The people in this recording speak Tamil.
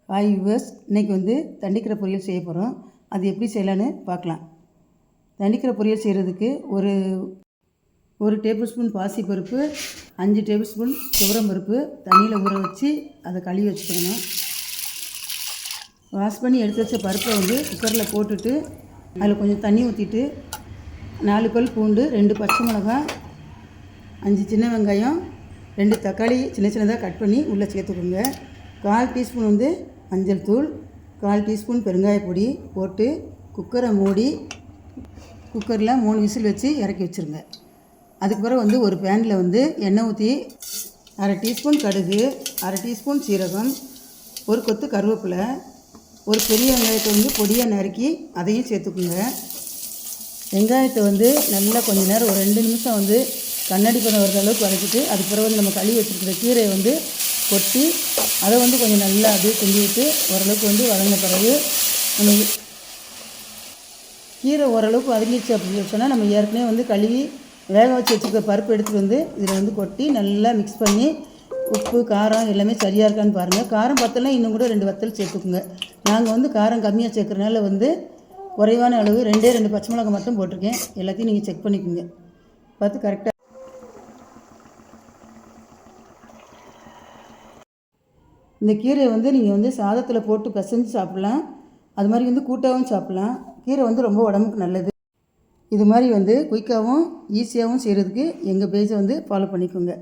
ஹாய் வியூவர்ஸ், இன்றைக்கி வந்து தண்டிக்கிற பொரியல் செய்ய போகிறோம். அது எப்படி செய்யலான்னு பார்க்கலாம். தண்டிக்கிற பொரியல் செய்கிறதுக்கு ஒரு டேபிள் ஸ்பூன் பாசிப்பருப்பு, 5 டேபிள் ஸ்பூன் துவரம்பருப்பு தண்ணியில் ஊற வச்சு அதை கழுவி வச்சுக்கணும். வாஷ் பண்ணி எடுத்து வச்ச பருப்பை வந்து குக்கரில் போட்டுட்டு அதில் கொஞ்சம் தண்ணி ஊற்றிட்டு 4 பல் பூண்டு, 2 பச்சை மிளகாய், 5 சின்ன வெங்காயம், 2 தக்காளி சின்ன சின்னதாக கட் பண்ணி உள்ளே சேர்த்துக்கோங்க. 1/4 டீஸ்பூன் வந்து மஞ்சள் தூள், 1/4 டீஸ்பூன் பெருங்காய பொடி போட்டு குக்கரை மூடி குக்கரில் 3 விசில் வச்சு இறக்கி வச்சுருங்க. அதுக்கப்புறம் வந்து ஒரு பேனில் வந்து எண்ணெய் ஊற்றி 1/2 டீஸ்பூன் கடுகு, 1/2 டீஸ்பூன் சீரகம், ஒரு கொத்து கருவேப்பிலை, ஒரு பெரிய வெங்காயத்தை வந்து பொடியாக நறுக்கி அதையும் சேர்த்துக்குங்க. வெங்காயத்தை வந்து நல்லா கொஞ்சம் நேரம் ஒரு 2 நிமிஷம் வந்து கண்ணாடி பதம் வர்ற அளவுக்கு வதக்கிட்டு அதுக்கப்புறம் வந்து நம்ம கழுவி வச்சுருக்கிற கீரையை வந்து கொட்டி அதை வந்து கொஞ்சம் நல்லா அப்படியே கிண்டி விட்டு ஓரளவுக்கு வந்து வதங்கின பிறகு நம்ம கீரை ஓரளவுக்கு வதங்கிடுச்சு அப்படின்னு சொன்னால் நம்ம ஏற்கனவே வந்து கழுவி வேக வச்சு வச்சுருக்க பருப்பு எடுத்துகிட்டு வந்து இதில் வந்து கொட்டி நல்லா மிக்ஸ் பண்ணி உப்பு காரம் எல்லாமே சரியாக இருக்கான்னு பாருங்கள். காரம் பத்தலாம் இன்னும் கூட 2 வத்தல் சேர்த்துக்குங்க. நாங்கள் வந்து காரம் கம்மியாக சேர்க்குறனால வந்து குறைவான அளவு 2 பச்சை மிளகாய் மட்டும் போட்டிருக்கேன். எல்லாத்தையும் நீங்கள் செக் பண்ணிக்கோங்க, பார்த்து கரெக்டாக. இந்த கீரையை வந்து நீங்கள் வந்து சாதத்தில் போட்டு பிசைஞ்சு சாப்பிட்லாம், அது மாதிரி வந்து கூட்டாகவும் சாப்பிட்லாம். கீரை வந்து ரொம்ப உடம்புக்கு நல்லது. இது மாதிரி வந்து குயிக்காகவும் ஈஸியாகவும் செய்கிறதுக்கு எங்கள் பேஜை வந்து ஃபாலோ பண்ணிக்கோங்க.